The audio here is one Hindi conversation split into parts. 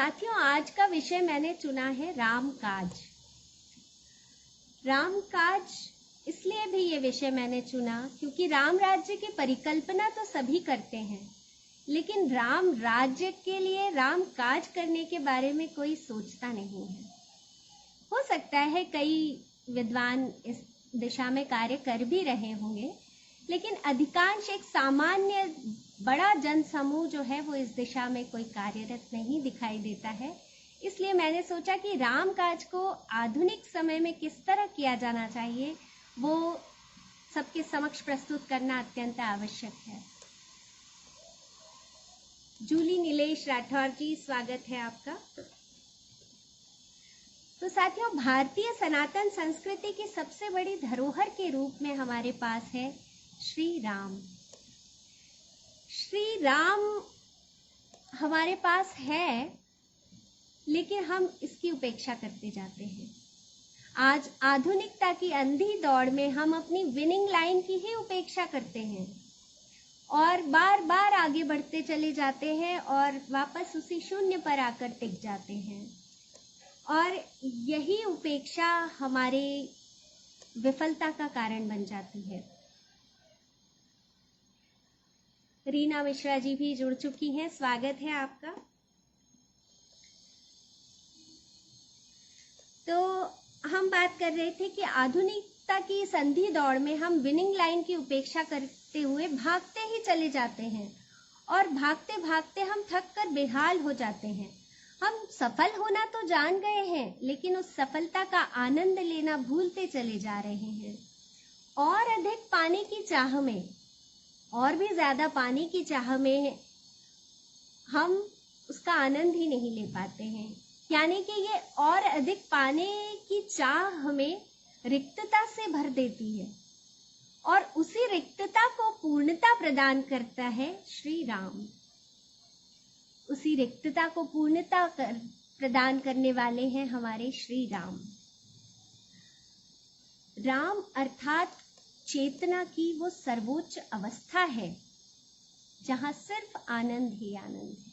साथियों, आज का विषय मैंने चुना है रामकाज। रामकाज इसलिए भी ये विषय मैंने चुना क्योंकि राम राज्य की परिकल्पना तो सभी करते हैं, लेकिन राम राज्य के लिए रामकाज करने के बारे में कोई सोचता नहीं है। हो सकता है कई विद्वान इस दिशा में कार्य कर भी रहे होंगे, लेकिन अधिकांश एक सामान्य बड़ा जन समूह जो है वो इस दिशा में कोई कार्यरत नहीं दिखाई देता है। इसलिए मैंने सोचा कि रामकाज को आधुनिक समय में किस तरह किया जाना चाहिए वो सबके समक्ष प्रस्तुत करना अत्यंत आवश्यक है। जूली नीलेश राठौर जी, स्वागत है आपका। तो साथियों, भारतीय सनातन संस्कृति की सबसे बड़ी धरोहर के रूप में हमारे पास है श्री राम। श्री राम हमारे पास है, लेकिन हम इसकी उपेक्षा करते जाते हैं। आज आधुनिकता की अंधी दौड़ में हम अपनी विनिंग लाइन की ही उपेक्षा करते हैं और बार बार आगे बढ़ते चले जाते हैं और वापस उसी शून्य पर आकर टिक जाते हैं। और यही उपेक्षा हमारे विफलता का कारण बन जाती है। रीना मिश्रा जी भी जुड़ चुकी हैं, स्वागत है आपका। तो हम बात कर रहे थे कि आधुनिकता की संधि दौड़ में हम विनिंग लाइन की उपेक्षा करते हुए भागते ही चले जाते हैं और भागते भागते हम थक कर बेहाल हो जाते हैं। हम सफल होना तो जान गए हैं, लेकिन उस सफलता का आनंद लेना भूलते चले जा रहे हैं और अधिक पाने की चाह में, और भी ज्यादा पानी की चाह में हम उसका आनंद ही नहीं ले पाते हैं। यानी कि ये और अधिक पाने की चाह हमें रिक्तता से भर देती है और उसी रिक्तता को पूर्णता प्रदान करता है श्री राम। उसी रिक्तता को पूर्णता प्रदान करने वाले हैं हमारे श्री राम। राम अर्थात चेतना की वो सर्वोच्च अवस्था है जहां सिर्फ आनंद ही आनंद है।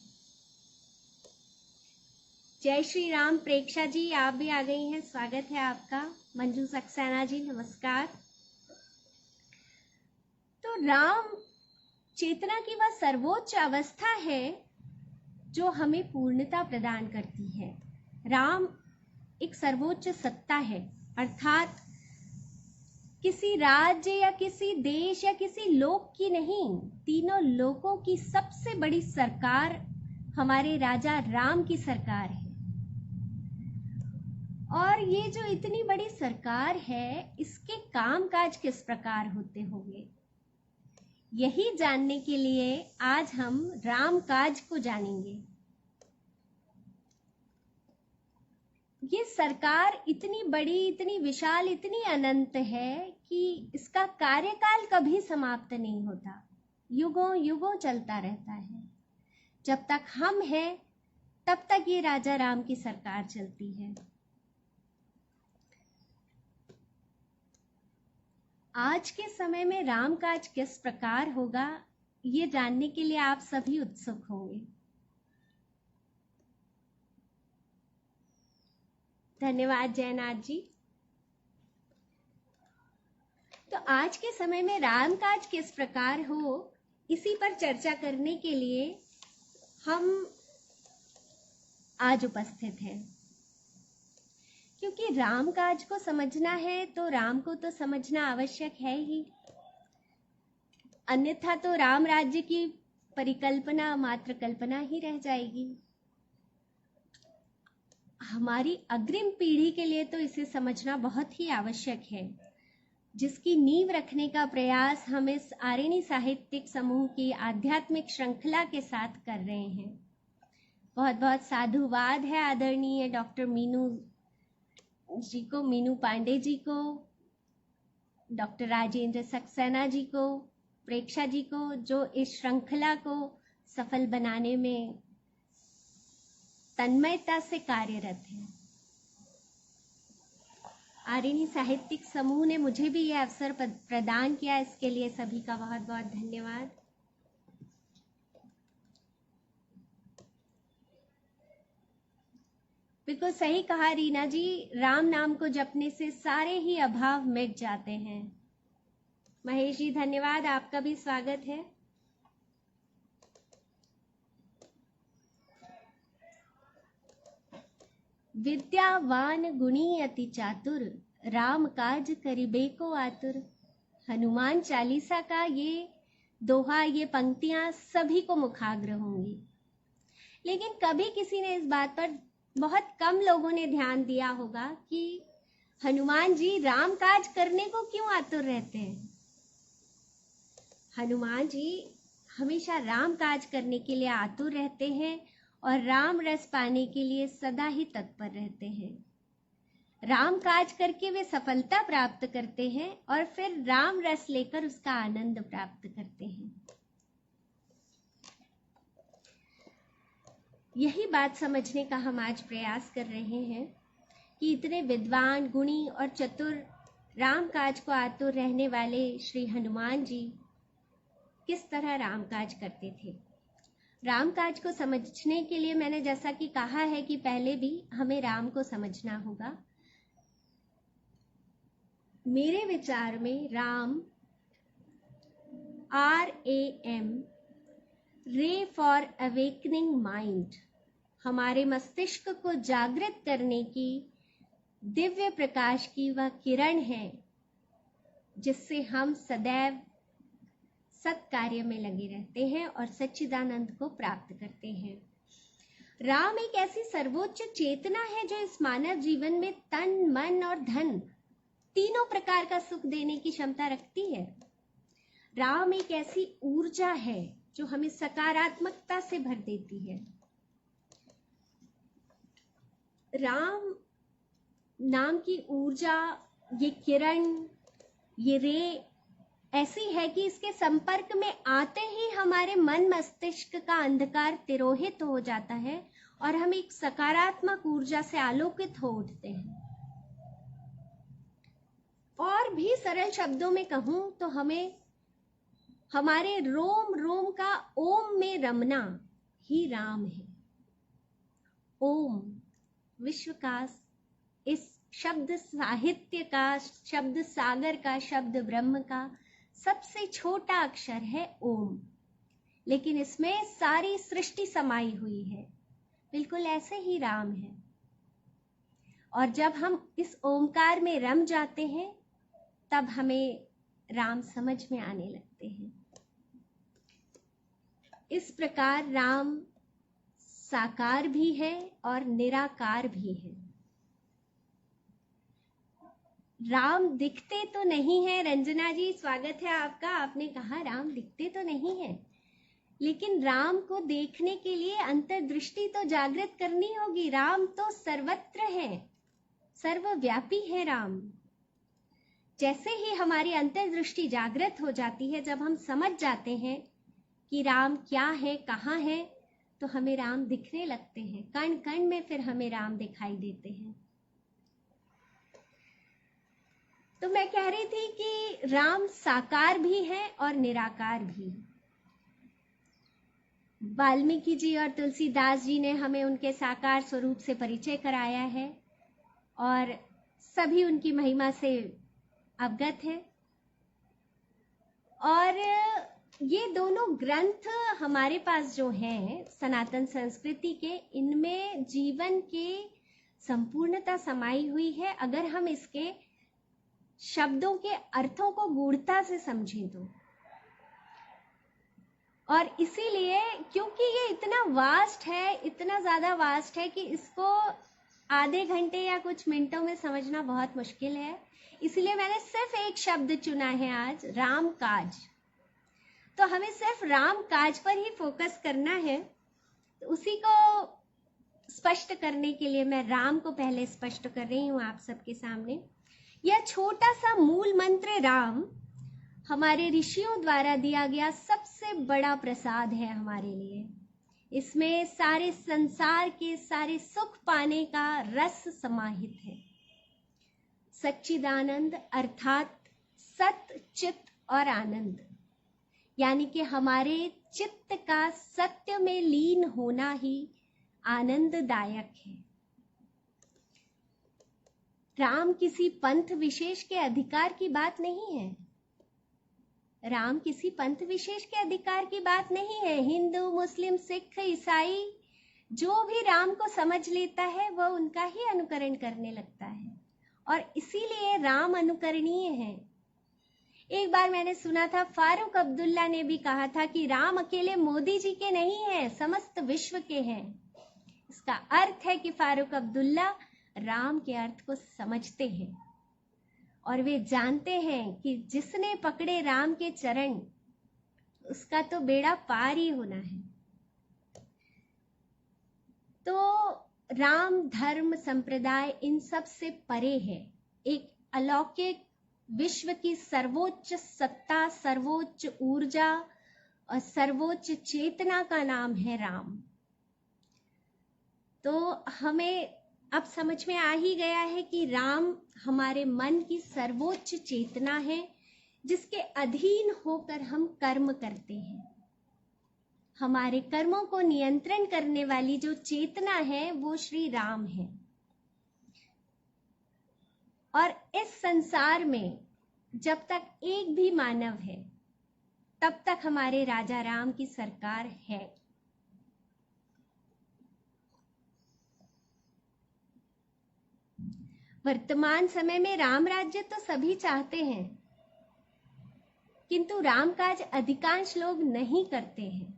जय श्री राम। प्रेक्षा जी, आप भी आ गई हैं, स्वागत है आपका। मंजू सक्सेना जी, नमस्कार। तो राम चेतना की वह सर्वोच्च अवस्था है जो हमें पूर्णता प्रदान करती है। राम एक सर्वोच्च सत्ता है, अर्थात किसी राज्य या किसी देश या किसी लोक की नहीं, तीनों लोकों की सबसे बड़ी सरकार हमारे राजा राम की सरकार है। और ये जो इतनी बड़ी सरकार है, इसके कामकाज किस प्रकार होते होंगे, यही जानने के लिए आज हम रामकाज को जानेंगे। ये सरकार इतनी बड़ी, इतनी विशाल, इतनी अनंत है कि इसका कार्यकाल कभी समाप्त नहीं होता, युगों युगों चलता रहता है। जब तक हम हैं तब तक ये राजा राम की सरकार चलती है। आज के समय में रामकाज किस प्रकार होगा, ये जानने के लिए आप सभी उत्सुक होंगे। धन्यवाद जयनाथ जी। तो आज के समय में रामकाज किस प्रकार हो, इसी पर चर्चा करने के लिए हम आज उपस्थित हैं। क्योंकि रामकाज को समझना है तो राम को तो समझना आवश्यक है ही, अन्यथा तो राम राज्य की परिकल्पना मात्र कल्पना ही रह जाएगी। हमारी अग्रिम पीढ़ी के लिए तो इसे समझना बहुत ही आवश्यक है, जिसकी नींव रखने का प्रयास हम इस आरिणी साहित्यिक समूह की आध्यात्मिक श्रृंखला के साथ कर रहे हैं। बहुत बहुत साधुवाद है आदरणीय डॉक्टर मीनू जी को, मीनू पांडे जी को, डॉक्टर राजेंद्र सक्सेना जी को, प्रेक्षा जी को, जो इस श्रृंखला को सफल बनाने में तन्मयता से कार्यरत है। आरिणी साहित्यिक समूह ने मुझे भी यह अवसर प्रदान किया, इसके लिए सभी का बहुत बहुत धन्यवाद। बिल्कुल सही कहा रीना जी, राम नाम को जपने से सारे ही अभाव मिट जाते हैं। महेश जी धन्यवाद, आपका भी स्वागत है। विद्यावान गुणी अति चातुर, राम काज करिबे को आतुर। हनुमान चालीसा का ये दोहा, ये पंक्तियां सभी को मुखाग्र होंगी, लेकिन कभी किसी ने इस बात पर, बहुत कम लोगों ने ध्यान दिया होगा कि हनुमान जी राम काज करने को क्यों आतुर रहते हैं। हनुमान जी हमेशा राम काज करने के लिए आतुर रहते हैं और राम रस पाने के लिए सदा ही तत्पर रहते हैं। राम काज करके वे सफलता प्राप्त करते हैं और फिर राम रस लेकर उसका आनंद प्राप्त करते हैं। यही बात समझने का हम आज प्रयास कर रहे हैं कि इतने विद्वान, गुणी और चतुर, राम काज को आतुर रहने वाले श्री हनुमान जी किस तरह राम काज करते थे। राम काज को समझने के लिए मैंने जैसा कि कहा है कि पहले भी हमें राम को समझना होगा। मेरे विचार में राम, RAM, रे फॉर अवेकनिंग माइंड, हमारे मस्तिष्क को जागृत करने की दिव्य प्रकाश की वह किरण है जिससे हम सदैव सत्कार्य में लगे रहते हैं और सच्चिदानंद को प्राप्त करते हैं। राम एक ऐसी सर्वोच्च चेतना है जो इस मानव जीवन में तन, मन और धन तीनों प्रकार का सुख देने की क्षमता रखती है। राम एक ऐसी ऊर्जा है जो हमें सकारात्मकता से भर देती है। राम नाम की ऊर्जा, ये किरण, ये रे ऐसी है कि इसके संपर्क में आते ही हमारे मन मस्तिष्क का अंधकार तिरोहित हो जाता है और हम एक सकारात्मक ऊर्जा से आलोकित हो उठते हैं। और भी सरल शब्दों में कहूं तो हमें हमारे रोम रोम का ओम में रमना ही राम है। ओम विश्व का, इस शब्द साहित्य का, शब्द सागर का, शब्द ब्रह्म का सबसे छोटा अक्षर है ओम, लेकिन इसमें सारी सृष्टि समाई हुई है। बिल्कुल ऐसे ही राम है। और जब हम इस ओमकार में रम जाते हैं तब हमें राम समझ में आने लगते हैं। इस प्रकार राम साकार भी है और निराकार भी है। राम दिखते तो नहीं है, रंजना जी स्वागत है आपका। आपने कहा राम दिखते तो नहीं है, लेकिन राम को देखने के लिए अंतर्दृष्टि तो जागृत करनी होगी। राम तो सर्वत्र है, सर्वव्यापी है राम। जैसे ही हमारी अंतर्दृष्टि जागृत हो जाती है, जब हम समझ जाते हैं कि राम क्या है, कहाँ है, तो हमें राम दिखने लगते हैं। कण कण में फिर हमें राम दिखाई देते हैं। तो मैं कह रही थी कि राम साकार भी है और निराकार भी। वाल्मीकि जी और तुलसीदास जी ने हमें उनके साकार स्वरूप से परिचय कराया है और सभी उनकी महिमा से अवगत है। और ये दोनों ग्रंथ हमारे पास जो हैं सनातन संस्कृति के, इनमें जीवन के संपूर्णता समाई हुई है अगर हम इसके शब्दों के अर्थों को गूढ़ता से समझें तो। और इसीलिए क्योंकि ये इतना वास्ट है, इतना ज्यादा वास्ट है कि इसको आधे घंटे या कुछ मिनटों में समझना बहुत मुश्किल है, इसलिए मैंने सिर्फ एक शब्द चुना है आज, राम काज। तो हमें सिर्फ राम काज पर ही फोकस करना है। तो उसी को स्पष्ट करने के लिए मैं राम को पहले स्पष्ट कर रही हूं आप सबके सामने। यह छोटा सा मूल मंत्र राम हमारे ऋषियों द्वारा दिया गया सबसे बड़ा प्रसाद है हमारे लिए। इसमें सारे संसार के सारे सुख पाने का रस समाहित है। सच्चिदानंद अर्थात सत, चित और आनंद, यानी कि हमारे चित्त का सत्य में लीन होना ही आनंददायक है। राम किसी पंथ विशेष के अधिकार की बात नहीं है। राम किसी पंथ विशेष के अधिकार की बात नहीं है। हिंदू, मुस्लिम, सिख, ईसाई जो भी राम को समझ लेता है वह उनका ही अनुकरण करने लगता है, और इसीलिए राम अनुकरणीय है। एक बार मैंने सुना था, फारूक अब्दुल्ला ने भी कहा था कि राम अकेले मोदी जी के नहीं हैं, समस्त विश्व के हैं। इसका अर्थ है कि फारूक अब्दुल्ला राम के अर्थ को समझते हैं और वे जानते हैं कि जिसने पकड़े राम के चरण उसका तो बेड़ा पार ही होना है। तो राम धर्म संप्रदाय इन सब से परे है। एक अलौकिक विश्व की सर्वोच्च सत्ता, सर्वोच्च ऊर्जा और सर्वोच्च चेतना का नाम है राम। तो हमें अब समझ में आ ही गया है कि राम हमारे मन की सर्वोच्च चेतना है, जिसके अधीन होकर हम कर्म करते हैं। हमारे कर्मों को नियंत्रण करने वाली जो चेतना है वो श्री राम है। और इस संसार में जब तक एक भी मानव है तब तक हमारे राजा राम की सरकार है। वर्तमान समय में राम राज्य तो सभी चाहते हैं, किंतु रामकाज अधिकांश लोग नहीं करते हैं।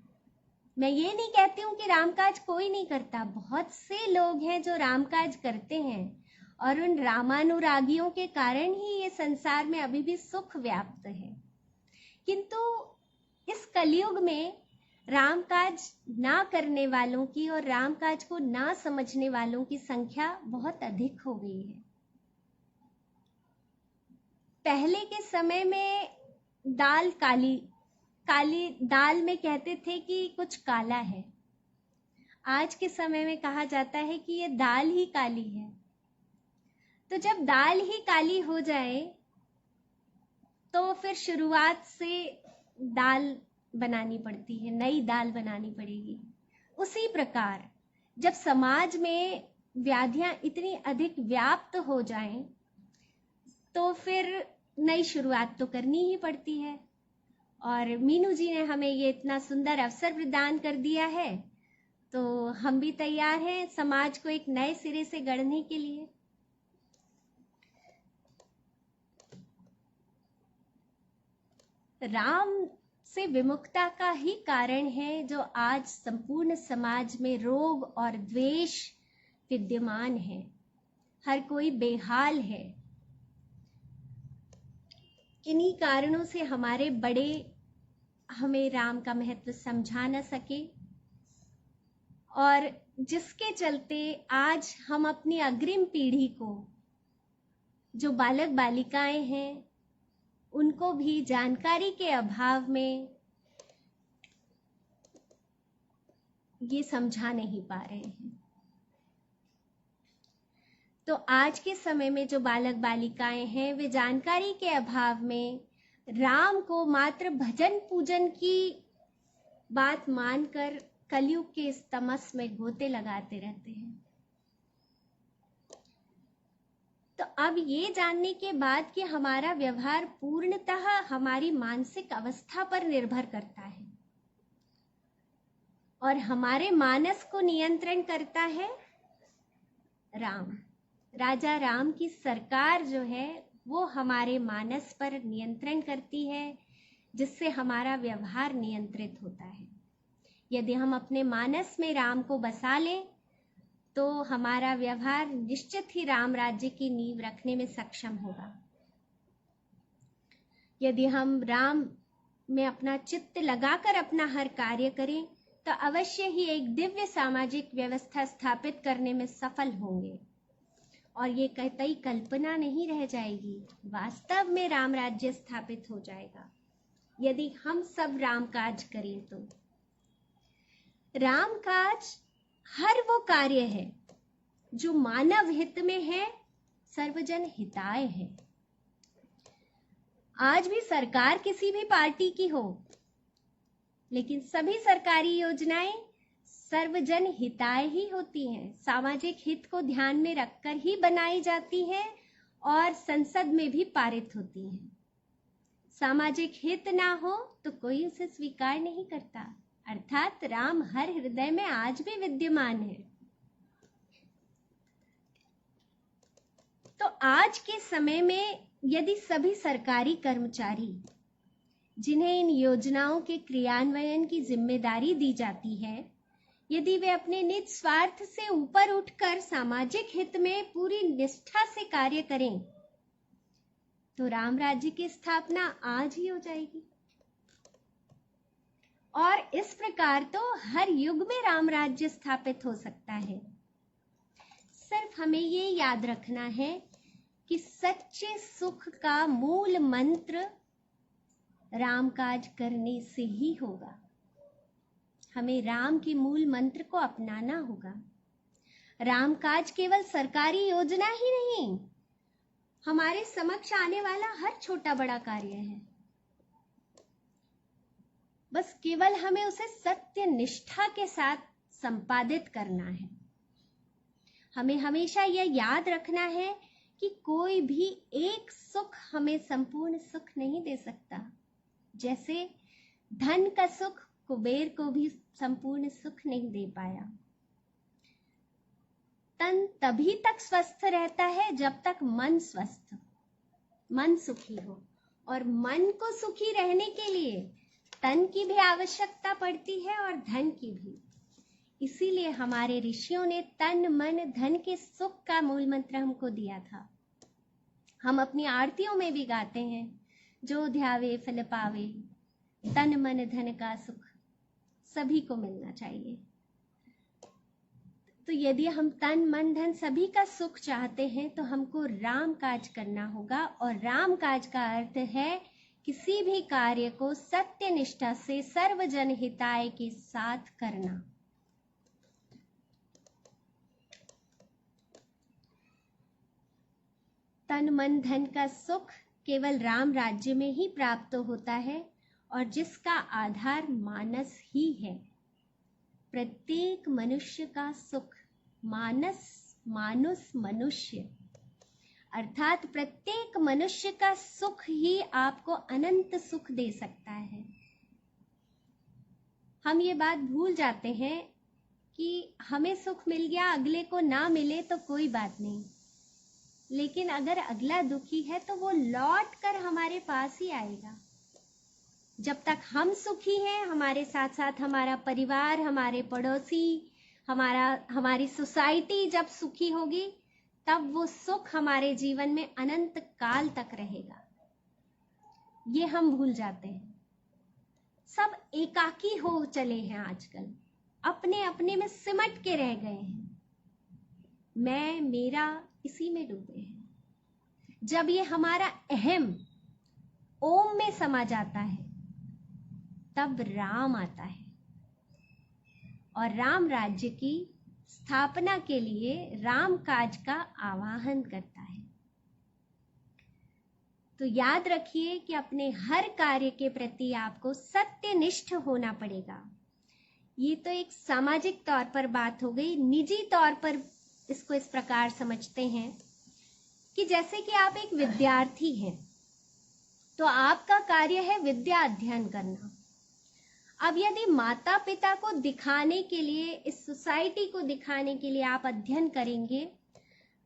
मैं ये नहीं कहती हूं कि रामकाज कोई नहीं करता, बहुत से लोग हैं जो रामकाज करते हैं, और उन रामानुरागियों के कारण ही ये संसार में अभी भी सुख व्याप्त है। किंतु इस कलयुग में रामकाज ना करने वालों की और रामकाज को ना समझने वालों की संख्या बहुत अधिक हो गई है। पहले के समय में दाल काली दाल में कहते थे कि कुछ काला है। आज के समय में कहा जाता है कि ये दाल ही काली है। तो जब दाल ही काली हो जाए तो फिर शुरुआत से दाल बनानी पड़ती है, नई दाल बनानी पड़ेगी। उसी प्रकार जब समाज में व्याधियां इतनी अधिक व्याप्त हो जाएं तो फिर नई शुरुआत तो करनी ही पड़ती है। और मीनू जी ने हमें ये इतना सुंदर अवसर प्रदान कर दिया है, तो हम भी तैयार हैं समाज को एक नए सिरे से गढ़ने के लिए। राम से विमुखता का ही कारण है जो आज संपूर्ण समाज में रोग और द्वेष विद्यमान है। हर कोई बेहाल है। इन्हीं कारणों से हमारे बड़े हमें राम का महत्व समझा न सके, और जिसके चलते आज हम अपनी अग्रिम पीढ़ी को, जो बालक बालिकाएं हैं, उनको भी जानकारी के अभाव में ये समझा नहीं पा रहे हैं। तो आज के समय में जो बालक बालिकाएं हैं वे जानकारी के अभाव में राम को मात्र भजन पूजन की बात मानकर कलयुग के इस तमस में गोते लगाते रहते हैं। तो अब ये जानने के बाद कि हमारा व्यवहार पूर्णतः हमारी मानसिक अवस्था पर निर्भर करता है और हमारे मानस को नियंत्रण करता है राम। राजा राम की सरकार जो है वो हमारे मानस पर नियंत्रण करती है, जिससे हमारा व्यवहार नियंत्रित होता है। यदि हम अपने मानस में राम को बसा लें तो हमारा व्यवहार निश्चित ही राम राज्य की नींव रखने में सक्षम होगा। यदि हम राम में अपना चित्त लगाकर अपना हर कार्य करें तो अवश्य ही एक दिव्य सामाजिक व्यवस्था स्थापित करने में सफल होंगे, और ये कतई कल्पना नहीं रह जाएगी, वास्तव में राम राज्य स्थापित हो जाएगा यदि हम सब राम काज करें। तो राम काज हर वो कार्य है जो मानव हित में है, सर्वजन हिताय है। आज भी सरकार किसी भी पार्टी की हो, लेकिन सभी सरकारी योजनाएं सर्वजन हिताय ही होती हैं, सामाजिक हित को ध्यान में रखकर ही बनाई जाती हैं और संसद में भी पारित होती हैं। सामाजिक हित ना हो तो कोई उसे स्वीकार नहीं करता, अर्थात राम हर हृदय में आज भी विद्यमान है। तो आज के समय में यदि सभी सरकारी कर्मचारी जिन्हें इन योजनाओं के क्रियान्वयन की जिम्मेदारी दी जाती है, यदि वे अपने निज स्वार्थ से ऊपर उठकर सामाजिक हित में पूरी निष्ठा से कार्य करें तो राम राज्य की स्थापना आज ही हो जाएगी। और इस प्रकार तो हर युग में राम राज्य स्थापित हो सकता है। सिर्फ हमें ये याद रखना है कि सच्चे सुख का मूल मंत्र रामकाज करने से ही होगा। हमें राम के मूल मंत्र को अपनाना होगा। रामकाज केवल सरकारी योजना ही नहीं, हमारे समक्ष आने वाला हर छोटा बड़ा कार्य है। बस केवल हमें उसे सत्य निष्ठा के साथ संपादित करना है। हमें हमेशा यह याद रखना है कि कोई भी एक सुख हमें संपूर्ण सुख नहीं दे सकता। जैसे धन का सुख कुबेर को भी संपूर्ण सुख नहीं दे पाया। तन तभी तक स्वस्थ रहता है जब तक मन स्वस्थ, मन सुखी हो। और मन को सुखी रहने के लिए तन की भी आवश्यकता पड़ती है और धन की भी। इसीलिए हमारे ऋषियों ने तन मन धन के सुख का मूल मंत्र हमको दिया था। हम अपनी आरतियों में भी गाते हैं, जो ध्यावे फल पावे, तन मन धन का सुख सभी को मिलना चाहिए। तो यदि हम तन मन धन सभी का सुख चाहते हैं तो हमको राम काज करना होगा। और राम काज का अर्थ है किसी भी कार्य को सत्य निष्ठा से सर्वजन हिताय के साथ करना। तन मन धन का सुख केवल राम राज्य में ही प्राप्त होता है और जिसका आधार मानस ही है। प्रत्येक मनुष्य का सुख, मानुस मनुष्य, अर्थात प्रत्येक मनुष्य का सुख ही आपको अनंत सुख दे सकता है। हम ये बात भूल जाते हैं कि हमें सुख मिल गया, अगले को ना मिले तो कोई बात नहीं, लेकिन अगर अगला दुखी है तो वो लौट कर हमारे पास ही आएगा। जब तक हम सुखी हैं, हमारे साथ साथ हमारा परिवार, हमारे पड़ोसी, हमारी सोसाइटी जब सुखी होगी, तब वो सुख हमारे जीवन में अनंत काल तक रहेगा। ये हम भूल जाते हैं। सब एकाकी हो चले हैं आजकल, अपने अपने में सिमट के रह गए हैं, मैं मेरा इसी में डूबे हैं। जब ये हमारा अहम ओम में समा जाता है तब राम आता है और राम राज्य की स्थापना के लिए राम काज का आवाहन करता है। तो याद रखिए कि अपने हर कार्य के प्रति आपको सत्यनिष्ठ होना पड़ेगा। ये तो एक सामाजिक तौर पर बात हो गई। निजी तौर पर इसको इस प्रकार समझते हैं कि जैसे कि आप एक विद्यार्थी हैं तो आपका कार्य है विद्या अध्ययन करना। अब यदि माता पिता को दिखाने के लिए, इस सोसाइटी को दिखाने के लिए आप अध्ययन करेंगे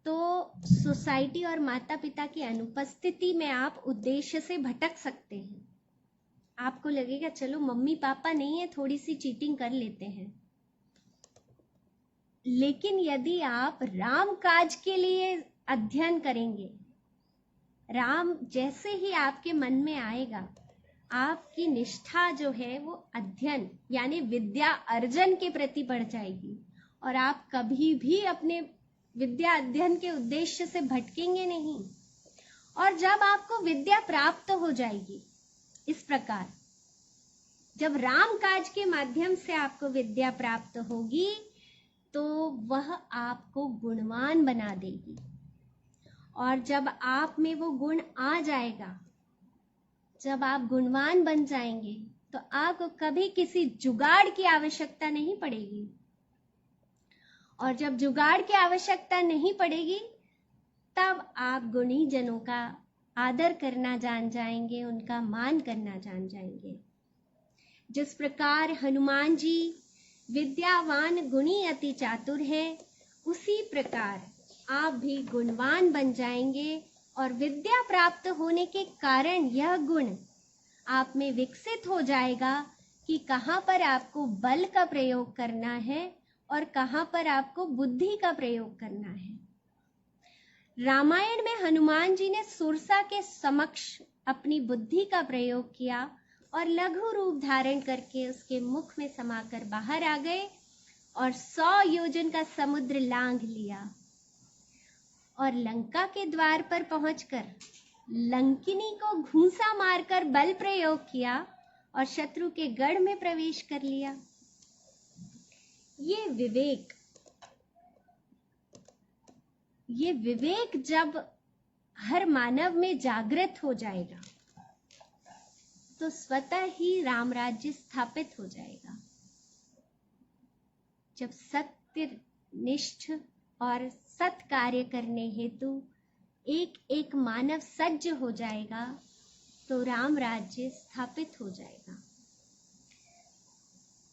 तो सोसाइटी और माता पिता की अनुपस्थिति में आप उद्देश्य से भटक सकते हैं। आपको लगेगा चलो मम्मी पापा नहीं है, थोड़ी सी चीटिंग कर लेते हैं। लेकिन यदि आप राम काज के लिए अध्ययन करेंगे, राम जैसे ही आपके मन में आएगा, आपकी निष्ठा जो है वो अध्ययन यानी विद्या अर्जन के प्रति बढ़ जाएगी और आप कभी भी अपने विद्या अध्ययन के उद्देश्य से भटकेंगे नहीं। और जब आपको विद्या प्राप्त हो जाएगी, इस प्रकार जब राम काज के माध्यम से आपको विद्या प्राप्त होगी तो वह आपको गुणवान बना देगी। और जब आप में वो गुण आ जाएगा, जब आप गुणवान बन जाएंगे तो आपको कभी किसी जुगाड़ की आवश्यकता नहीं पड़ेगी। और जब जुगाड़ की आवश्यकता नहीं पड़ेगी तब आप गुणी जनों का आदर करना जान जाएंगे, उनका मान करना जान जाएंगे। जिस प्रकार हनुमान जी विद्यावान गुणी अति चातुर है, उसी प्रकार आप भी गुणवान बन जाएंगे और विद्या प्राप्त होने के कारण यह गुण आप में विकसित हो जाएगा कि कहाँ पर आपको बल का प्रयोग करना है और कहाँ पर आपको बुद्धि का प्रयोग करना है। रामायण में हनुमान जी ने सुरसा के समक्ष अपनी बुद्धि का प्रयोग किया और लघु रूप धारण करके उसके मुख में समाकर बाहर आ गए और 100 योजन का समुद्र लांघ लिया और लंका के द्वार पर पहुंचकर लंकिनी को घूंसा मारकर बल प्रयोग किया और शत्रु के गढ़ में प्रवेश कर लिया। ये विवेक जब हर मानव में जागृत हो जाएगा तो स्वतः ही राम राज्य स्थापित हो जाएगा। जब सत्य निष्ठ और सत कार्य करने हेतु एक एक मानव सज्ज हो जाएगा तो राम राज्य स्थापित हो जाएगा।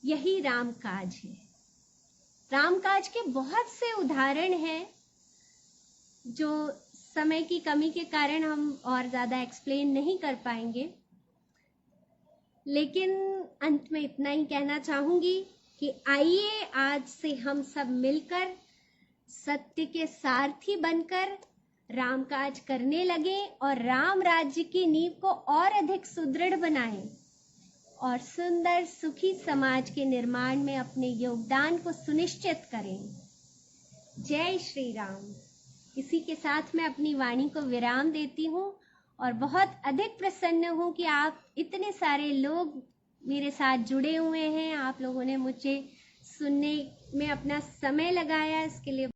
यही रामकाज है। रामकाज के बहुत से उदाहरण हैं जो समय की कमी के कारण हम और ज्यादा एक्सप्लेन नहीं कर पाएंगे, लेकिन अंत में इतना ही कहना चाहूंगी कि आइए आज से हम सब मिलकर सत्य के सारथी बनकर रामकाज करने लगे और राम राज्य की नींव को और अधिक सुदृढ़ बनाएं और सुंदर सुखी समाज के निर्माण में अपने योगदान को सुनिश्चित करें। जय श्री राम। इसी के साथ मैं अपनी वाणी को विराम देती हूँ और बहुत अधिक प्रसन्न हूँ कि आप इतने सारे लोग मेरे साथ जुड़े हुए हैं। आप लोगों ने मुझे सुनने में अपना समय लगाया, इसके लिए